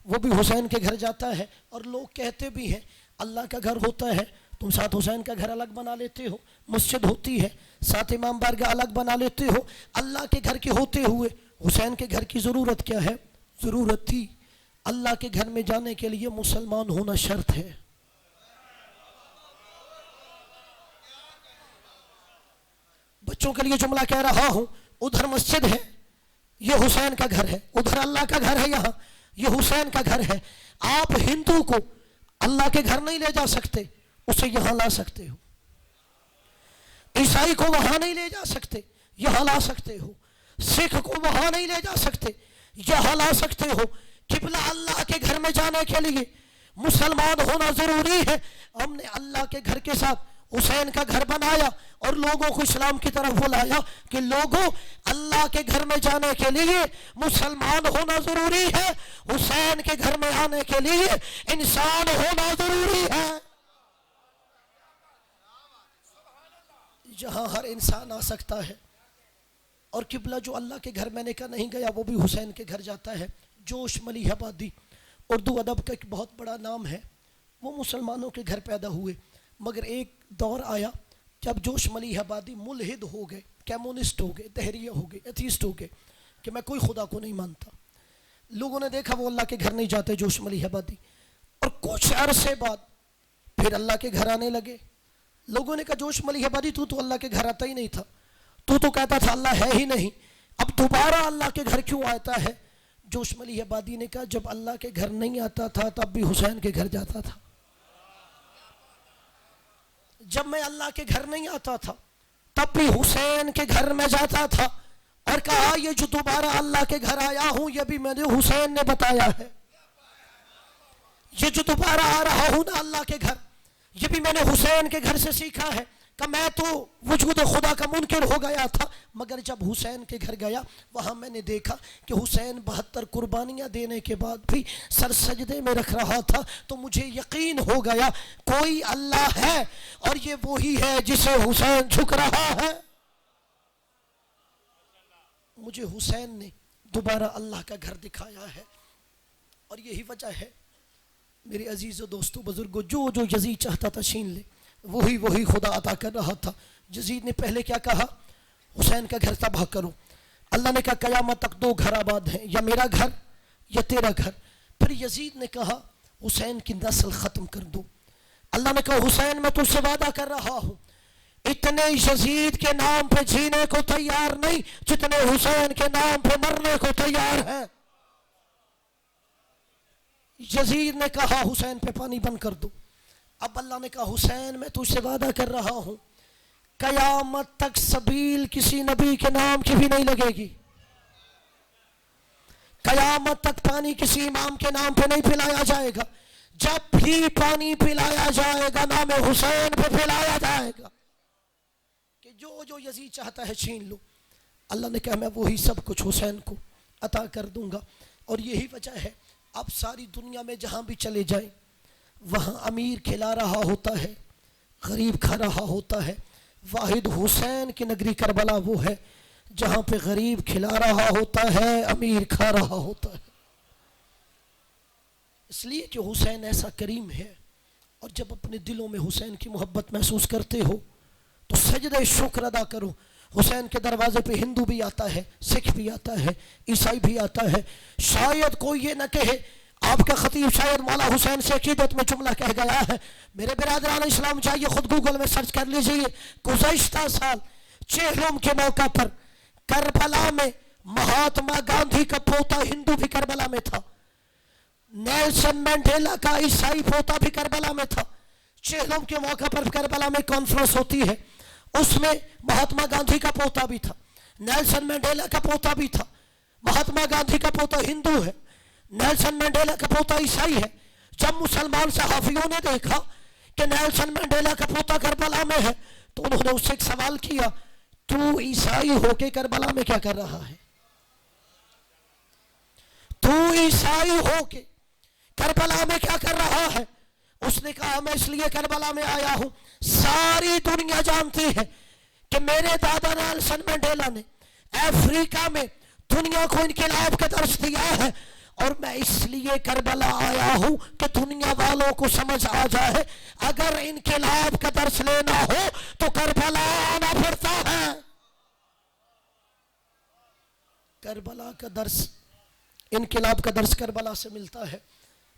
وہ بھی حسین کے گھر جاتا ہے۔ اور لوگ کہتے بھی ہیں اللہ کا گھر ہوتا ہے، تم ساتھ حسین کا گھر الگ بنا لیتے ہو، مسجد ہوتی ہے ساتھ امام بارگاہ الگ بنا لیتے ہو، اللہ کے گھر کے ہوتے ہوئے حسین کے گھر کی ضرورت کیا ہے؟ ضرورت تھی اللہ کے گھر میں جانے کے لیے مسلمان ہونا شرط ہے۔ بچوں کے لیے جملہ کہہ رہا ہوں، ادھر مسجد ہے، یہ حسین کا گھر ہے، ادھر اللہ کا گھر ہے، یہاں یہ حسین کا گھر ہے۔ آپ ہندو کو اللہ کے گھر نہیں لے جا سکتے، اسے یہاں لا سکتے ہو، عیسائی کو وہاں نہیں لے جا سکتے، یہاں لا سکتے ہو، سکھ کو وہاں نہیں لے جا سکتے، یہاں لا سکتے ہو۔ قبلہ اللہ کے گھر میں جانے کے لیے مسلمان ہونا ضروری ہے۔ ہم نے اللہ کے گھر کے ساتھ حسین کا گھر بنایا اور لوگوں کو اسلام کی طرف بلایا کہ لوگوں اللہ کے گھر میں جانے کے لیے مسلمان ہونا ضروری ہے، حسین کے گھر میں آنے کے لیے انسان ہونا ضروری ہے۔ جہاں ہر انسان آ سکتا ہے، اور قبلہ جو اللہ کے گھر میں نے کہا نہیں گیا وہ بھی حسین کے گھر جاتا ہے۔ جوش ملیح آبادی اردو ادب کا ایک بہت بڑا نام ہے، وہ مسلمانوں کے گھر پیدا ہوئے، مگر ایک دور آیا جب جوش ملیح آبادی ملحد ہو گئے، کیمونسٹ ہو گئے، دہریہ ہو گئے، ایتھیسٹ ہو گئے کہ میں کوئی خدا کو نہیں مانتا۔ لوگوں نے دیکھا وہ اللہ کے گھر نہیں جاتے جوش ملیح آبادی، اور کچھ عرصے بعد پھر اللہ کے گھر آنے لگے۔ لوگوں نے کہا جوش ملیح آبادی تو اللہ کے گھر آتا ہی نہیں تھا، تو کہتا تھا اللہ ہے ہی نہیں، اب دوبارہ اللہ کے گھر کیوں آتا ہے؟ جوش ملیح آبادی نے کہا جب اللہ کے گھر نہیں آتا تھا تب بھی حسین کے گھر جاتا تھا، جب میں اللہ کے گھر نہیں آتا تھا تب بھی حسین کے گھر میں جاتا تھا، اور کہا یہ جو دوبارہ اللہ کے گھر آیا ہوں یہ بھی میں نے حسین نے بتایا ہے، یہ جو دوبارہ آ رہا ہوں نا اللہ کے گھر یہ بھی میں نے حسین کے گھر سے سیکھا ہے۔ کہ میں تو وجود خدا کا منکر ہو گیا تھا، مگر جب حسین کے گھر گیا وہاں میں نے دیکھا کہ حسین 72 قربانیاں دینے کے بعد بھی سر سجدے میں رکھ رہا تھا، تو مجھے یقین ہو گیا کوئی اللہ ہے اور یہ وہی ہے جسے حسین جھک رہا ہے۔ مجھے حسین نے دوبارہ اللہ کا گھر دکھایا ہے، اور یہی وجہ ہے میرے عزیز و دوستو بزرگو، جو یزید چاہتا تھا چھین لے، وہی خدا عطا کر رہا تھا۔ یزید نے پہلے کیا کہا؟ حسین کا گھر تباہ کرو۔ اللہ نے کہا قیامت تک 2 گھر آباد ہیں، یا میرا گھر یا تیرا گھر۔ پھر یزید نے کہا حسین کی نسل ختم کر دو۔ اللہ نے کہا حسین میں تجھ سے وعدہ کر رہا ہوں، اتنے یزید کے نام پہ جینے کو تیار نہیں جتنے حسین کے نام پہ مرنے کو تیار ہیں۔ یزید نے کہا حسین پہ پانی بند کر دو۔ اب اللہ نے کہا حسین میں تجھ سے وعدہ کر رہا ہوں قیامت تک سبیل کسی نبی کے نام کی بھی نہیں لگے گی، قیامت تک پانی کسی امام کے نام پہ نہیں پلایا جائے گا، جب بھی پانی پلایا جائے گا نام حسین پہ پلایا جائے گا، کہ جو یزید چاہتا ہے چھین لو۔ اللہ نے کہا میں وہی سب کچھ حسین کو عطا کر دوں گا۔ اور یہی وجہ ہے اب ساری دنیا میں جہاں بھی چلے جائیں وہاں امیر کھلا رہا ہوتا ہے، غریب کھا رہا ہوتا ہے، واحد حسین کی نگری کربلا وہ ہے جہاں پہ غریب کھلا رہا ہوتا ہے، امیر کھا رہا ہوتا ہے، اس لیے کہ حسین ایسا کریم ہے۔ اور جب اپنے دلوں میں حسین کی محبت محسوس کرتے ہو تو سجدہ شکر ادا کرو۔ حسین کے دروازے پہ ہندو بھی آتا ہے، سکھ بھی آتا ہے، عیسائی بھی آتا ہے، شاید کوئی یہ نہ کہے آپ کا خطیب شاید مولا حسین سے عقیدت میں جملہ کہہ گیا ہے۔ میرے برادران اسلام چاہیے خود گوگل میں سرچ کر لیجئے، گزشتہ سال چہلم کے موقع پر کربلا میں مہاتما گاندھی کا پوتا ہندو بھی کربلا میں تھا، نیلسن مینڈیلا کا عیسائی پوتا بھی کربلا میں تھا۔ چہلم کے موقع پر کربلا میں کانفرنس ہوتی ہے، اس میں مہاتما گاندھی کا پوتا بھی تھا، نیلسن مینڈیلا کا پوتا بھی تھا۔ مہاتما گاندھی کا پوتا ہندو ہے، نیلسن مینڈیلا کا پوتا عیسائی ہے۔ جب مسلمان صحافیوں نے دیکھا کہ نیلسن مینڈیلا کا پوتا کربلا میں ہے تو انہوں نے اس سے ایک سوال کیا، تو عیسائی ہو کے کربلا میں کیا کر رہا ہے؟ تو عیسائی ہو کے کربلا میں کیا کر رہا ہے؟ اس نے کہا میں اس لیے کربلا میں آیا ہوں، ساری دنیا جانتی ہے کہ میرے دادا نیلسن مینڈیلا نے افریقہ میں دنیا کو انقلاب کا درس دیا ہے، اور میں اس لیے کربلا آیا ہوں کہ دنیا والوں کو سمجھ آ جائے اگر انقلاب کا درس لینا ہو تو کربلا آنا پڑتا ہے۔ کربلا کا درس، انقلاب کا درس کربلا سے ملتا ہے۔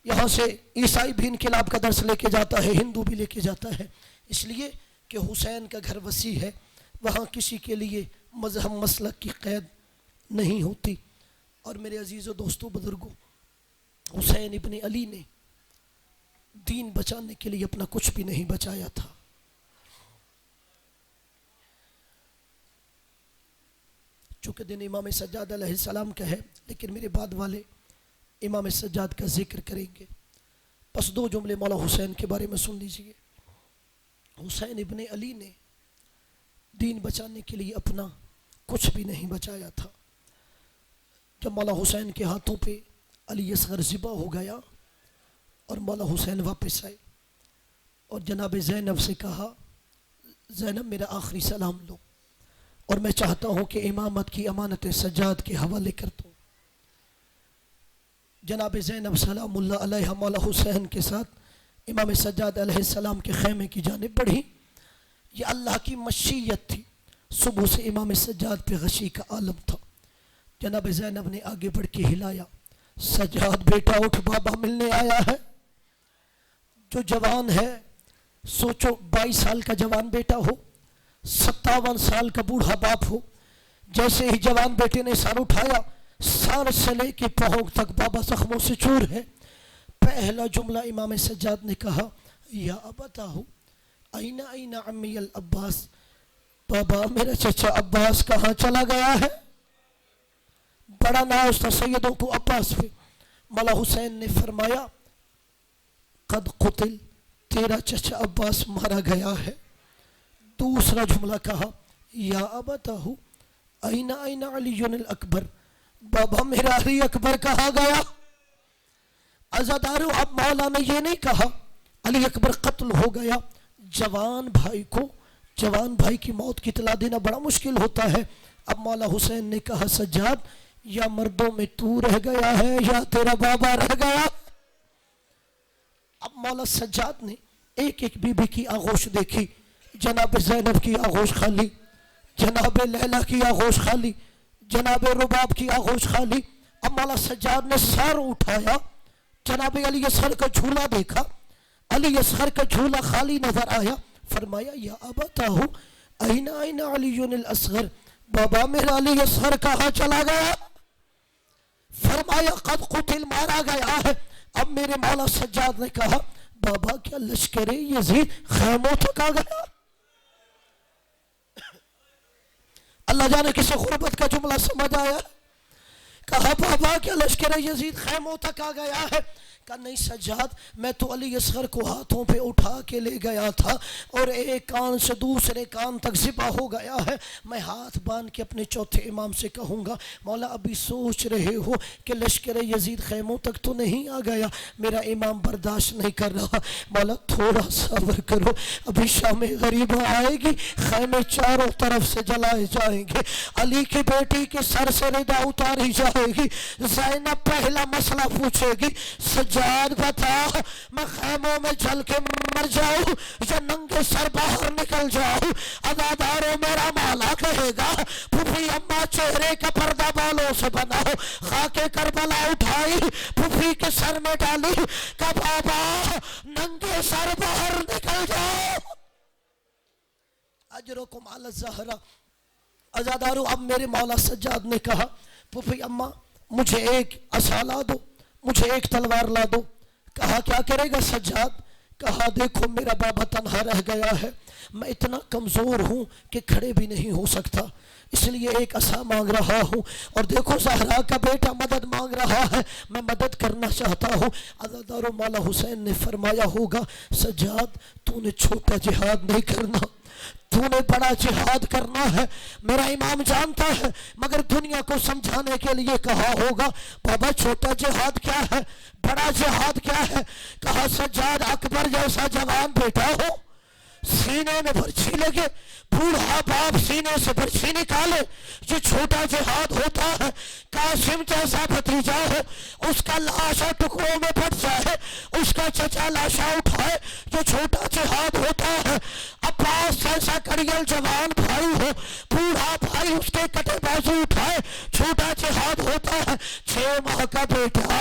یہاں سے عیسائی بھی انقلاب کا درس لے کے جاتا ہے، ہندو بھی لے کے جاتا ہے، اس لیے کہ حسین کا گھر وسیع ہے، وہاں کسی کے لیے مذہب مسلک کی قید نہیں ہوتی۔ اور میرے عزیز و دوستو بزرگوں، حسین ابن علی نے دین بچانے کے لیے اپنا کچھ بھی نہیں بچایا تھا۔ چونکہ دن امام سجاد علیہ السلام کا ہے، لیکن میرے بعد والے امام سجاد کا ذکر کریں گے، بس 2 جملے مولا حسین کے بارے میں سن لیجئے۔ حسین ابن علی نے دین بچانے کے لیے اپنا کچھ بھی نہیں بچایا تھا۔ جب مولا حسین کے ہاتھوں پہ علی اصغر ذبح ہو گیا اور مولا حسین واپس آئے اور جناب زینب سے کہا زینب میرا آخری سلام لو اور میں چاہتا ہوں کہ امامت کی امانت سجاد کے حوالے کر دوں۔ جناب زینب سلام اللہ علیہ مولا حسین کے ساتھ امام سجاد علیہ السلام کے خیمے کی جانب بڑھی۔ یہ اللہ کی مشیت تھی، صبح سے امام سجاد پہ غشی کا عالم تھا۔ جناب زینب نے آگے بڑھ کے ہلایا، سجاد بیٹا اٹھ، بابا ملنے آیا ہے۔ جو جوان ہے، سوچو 22 سال کا جوان بیٹا ہو، 57 سال کا بوڑھا باپ ہو، جیسے ہی جوان بیٹے نے سر اٹھایا، سر سے لے کے پاؤں تک بابا زخموں سے چور ہے۔ پہلا جملہ امام سجاد نے کہا یا ابتاہ این این عمی العباس، بابا میرا چچا عباس کہاں چلا گیا ہے؟ بڑا ناز تھا سیدوں کو عباس پہ۔ مولا حسین نے فرمایا قد قتل، تیرا چچا عباس مارا گیا ہے۔ دوسرا جملہ کہا یا ابتہ این این علی الاکبر، بابا میرا علی اکبر کہا گیا؟ عزادارو اب مولا نے یہ نہیں کہا علی اکبر قتل ہو گیا، جوان بھائی کی موت کی اطلاع دینا بڑا مشکل ہوتا ہے۔ اب مولا حسین نے کہا سجاد یا مردوں میں تو رہ گیا ہے یا تیرا بابا رہ گیا؟ اب مولا سجاد نے ایک ایک بی بی کی آغوش دیکھی، جناب زینب کی آغوش خالی، جناب لیلہ کی آغوش خالی، جناب رباب کی آغوش خالی۔ اب مولا سجاد نے سر اٹھایا، جناب علی اصغر کا جھولا دیکھا، علی اصغر کا جھولا خالی نظر آیا، فرمایا یا ابتہ این این علی الاصغر، بابا میرا علی اصغر کہاں چلا گیا؟ فرمایا قد قتل، مارا گیا ہے۔ اب میرے مولا سجاد نے کہا بابا کیا لشکر یزید خیموں تک آ گیا؟ اللہ جانے کسی غربت کا جملہ سمجھ آیا؟ کہا بابا کیا لشکر یزید خیموں تک آ گیا ہے؟ کہا نہیں سجاد، میں تو علی اصغر کو ہاتھوں پہ اٹھا کے لے گیا تھا اور ایک کان سے دوسرے کان تک ذبح ہو گیا ہے، میں ہاتھ باندھ کے اپنے چوتھے امام سے کہوں گا مولا ابھی سوچ رہے ہو کہ لشکر یزید خیموں تک تو نہیں آ گیا، میرا امام برداشت نہیں کر رہا، مولا تھوڑا صبر کرو، ابھی شام غریبہ آئے گی، خیمے چاروں طرف سے جلائے جائیں گے، علی کی بیٹی کے سر سے ردا اتاری جائے گی، زینب پہلا مسئلہ پوچھے گی سجاد بتا میں خیموں میں جل کے مر جاؤں یا ننگے سر باہر نکل جاؤں؟ عزاداروں میرا مولا کہے گا پھوپھی اماں چہرے کا پردہ بالوں سے بناؤ، خاک کربلا اٹھائی پھوپھی کے سر میں ڈالی، کہ بابا ننگے سر باہر نکل جاؤ، اجرکم علی الزہرا۔ عزاداروں اب میرے مولا سجاد نے کہا پھوپھی اماں مجھے ایک عصا لا دو، مجھے ایک تلوار لا دو۔ کہا کیا کرے گا سجاد؟ کہا دیکھو میرا بابا تنہا رہ گیا ہے، میں اتنا کمزور ہوں کہ کھڑے بھی نہیں ہو سکتا، اس لیے ایک عصا مانگ رہا ہوں، اور دیکھو زہرا کا بیٹا مدد مانگ رہا ہے، میں مدد کرنا چاہتا ہوں۔ عزاداروں مولا حسین نے فرمایا ہوگا سجاد تو نے چھوٹا جہاد نہیں کرنا، تو نے بڑا جہاد کرنا ہے، میرا امام جانتا ہے، مگر دنیا کو سمجھانے کے لیے کہا ہوگا بابا چھوٹا جہاد کیا ہے، بڑا جہاد کیا ہے؟ کہا سجاد اکبر جیسا جوان بیٹا ہو، سینے میں برچھی لگے، بوڑھا باپ سینے سے برچھی نکالے، یہ چھوٹا جہاد ہوتا ہے۔ قاسم جیسا بھتیجا ہو، اس کا لاشا ٹکڑوں میں پھٹ جائے، اس کا چچا لاشا اٹھائے، یہ چھوٹا جہاد ہوتا ہے۔ عباس جیسا کڑیل جوان بھائی ہو، بوڑھا بھائی اس کے کٹے بازو اٹھائے، چھوٹا جہاد ہوتا ہے۔ 6 ماہ کا بیٹا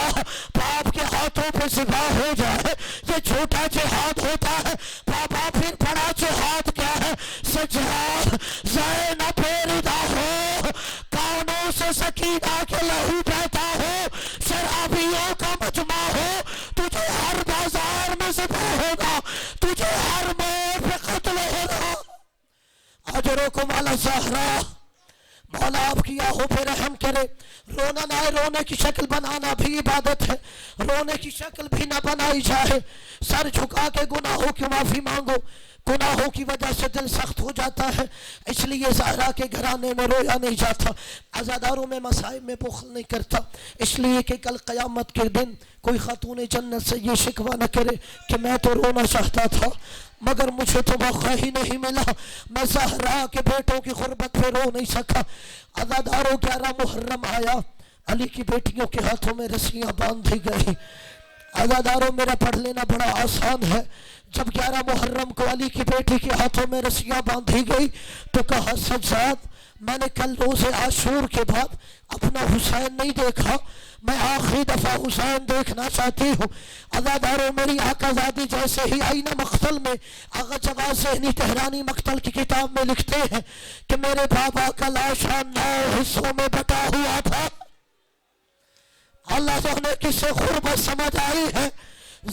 باپ کے ہاتھوں پہ ذبح ہو جائے، یہ چھوٹا جہاد ہوتا ہے۔ بابا پھر بڑا جہاد کیا ہے؟ سجاد زینب ردا ہو، کانوں سے سکینہ کے لہو بہتا ہو، شرابیوں کا مجمع ہو، تجھے ہر بازار میں ذبح ہوگا، تجھے ہر موڑ پہ قتل ہوگا۔ اجرکم علی الزہرا، مولا آپ کی آہوں پہ رحم کرے۔ رونا نہ ہے، رونے کی شکل بنانا بھی عبادت ہے، رونے کی شکل بھی نہ بنائی جائے، سر جھکا کے گناہوں کی معافی مانگو، گناہوں کی وجہ سے دل سخت ہو جاتا ہے، اس لیے زہرا کے گھرانے میں رویا نہیں جاتا، عزاداروں میں مصائب میں بخل نہیں کرتا، اس لیے کہ کل قیامت کے دن کوئی خاتون جنت سے یہ شکوہ نہ کرے کہ میں تو رونا چاہتا تھا مگر مجھے تو موقع ہی نہیں ملا، میں زہرا کے بیٹوں کی غربت پہ رو نہیں سکا۔ عزاداروں 11 محرم آیا، علی کی بیٹیوں کے ہاتھوں میں رسیاں باندھ دی گئی۔ عزاداروں میرا پڑھ لینا بڑا آسان ہے، جب 11 محرم کو علی کی بیٹی کے ہاتھوں میں رسیاں باندھی گئی تو کہا سجاد میں نے کل روز عاشور کے بعد اپنا حسین نہیں دیکھا، میں آخری دفعہ حسین دیکھنا چاہتی ہوں۔ عزاداروں میری آقا زادی جیسے ہی آئی نا مقتل میں، آقا جواد ذہنی تہرانی مقتل کی کتاب میں لکھتے ہیں کہ میرے بابا کا لاشا 9 حصوں میں بٹا ہوا تھا۔ اللہ تو نے کسے غربت سمجھ آئی ہے،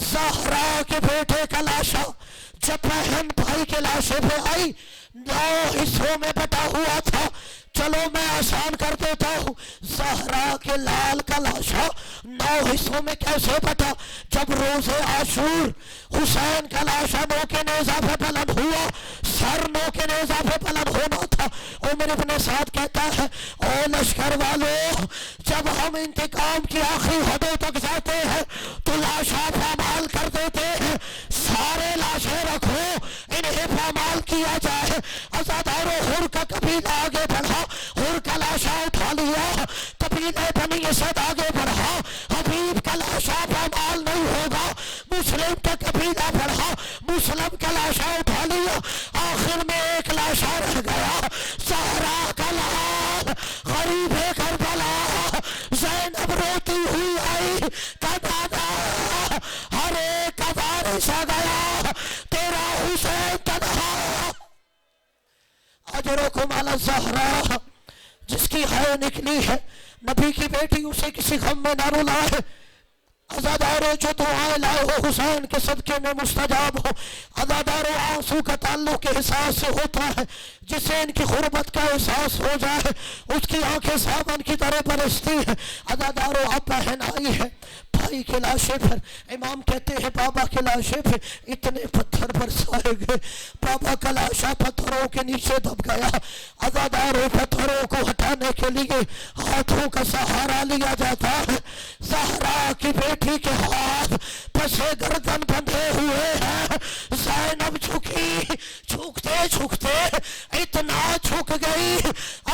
زہرا کے بیٹے کا لاشا جب بہن بھائی کے لاشے پہ آئی 9 حصوں میں بٹا ہوا تھا، چلو میں آسان کر دیتا ہوں، زہرا کے لال کا لاشا 9 حصوں میں کیسے بٹا؟ جب روز عاشور حسین کا لاشا 9 کے نیزہ پہ بلند ہوا، سر 9 کے نیزہ پہ بلند ہونا تھا۔ عمر ابن سعد کہتا ہے او لشکر والو، جب ہم انتقام کی آخری حدوں تک جاتے ہیں تو لاشا پامال کر دیتے ہیں، سارے لاشیں رکھو انہیں پامال کیا جائے۔ عزادار و حر کا قبیلہ آگے بڑھا، حر کا لاشا اٹھا لیا، قبیلہ بنی اسد آگے بڑھا، حبیب کا لاشا پامال نہیں ہوگا۔ مسلم کا قبیلہ بڑھا، مسلم کا لاشا اٹھا لیا، آخر میں ایک لاشا رہ گیا، زہرا کا لال، غریب کربلا۔ زینب روتی ہوئی آئی کہ دادا ہر ایک کا وارث آ گیا، تیرا حسین تنہا۔ اجرکم علی الزہرا، جس کی حیا نکلی ہے نبی کی بیٹی اسے کسی غم میں نہ رلائے۔ عزادارو جو دعائیں لائے ہو حسین کے صدقے میں مستجاب ہو۔ عزادارو آنسو کا تعلق احساس سے ہوتا ہے، جسے ان کی غربت کا احساس ہو جائے اس کی آنکھیں ساون کی طرح برستی ہیں۔ عزادارو اب بہن آئی ہے بھائی کے لاشے پر، امام کہتے ہیں بابا کے لاشے پہ اتنے پتھر برسائے گئے، بابا کا لاشا پتھروں کے نیچے دب گیا۔ عزادارو پتھروں کو ہٹانے کے لیے ہاتھوں کا سہارا لیا جاتا ہے۔ زہرا کی بیٹی کے ہاتھ پسے گردن بندھے ہوئے ہیں، زینب جھکی، جھکتے جھکتے اتنا جھک گئی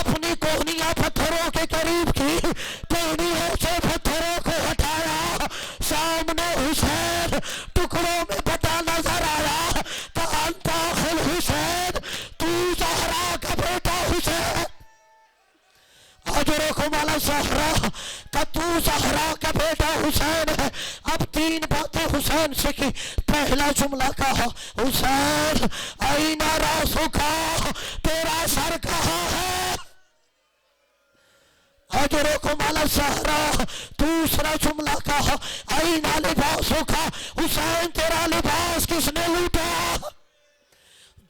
اپنی کوہنیاں پتھروں کے قریب کی، کوہنیوں سے پتھروں کو ہٹایا، سامنے حسین ٹکڑوں میں بٹا نظر آیا کہ انت اخل حسین، تو زہرا کا بیٹا حسین۔ اجرکم علی الزہرا کہ تو زہرا کا بیٹا حسین ہے۔ اب 3 باتیں حسین سے کی۔ پہلا جملہ کہا حسین این راسکا، تیرا سر کہاں ہے؟ اجرکم علی الزہرا۔ دوسرا جملہ کہا این لباسکا، حسین تیرا لباس کس نے لوٹا؟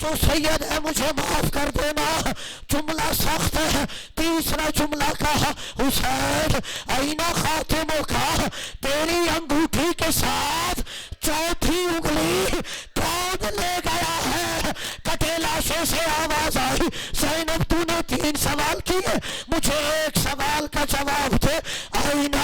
جو سید ہے مجھے معاف کر دینا، جملہ سخت ہے۔ تیسرا جملہ کہا حسین این خاتموں کا، تیری انگوٹھی کے ساتھ چوتھی انگلی کون لے گیا ہے؟ کٹے لاشے سے آواز آئی زینب تو نے 3 سوال کیے، مجھے ایک سوال کا جواب دے۔ این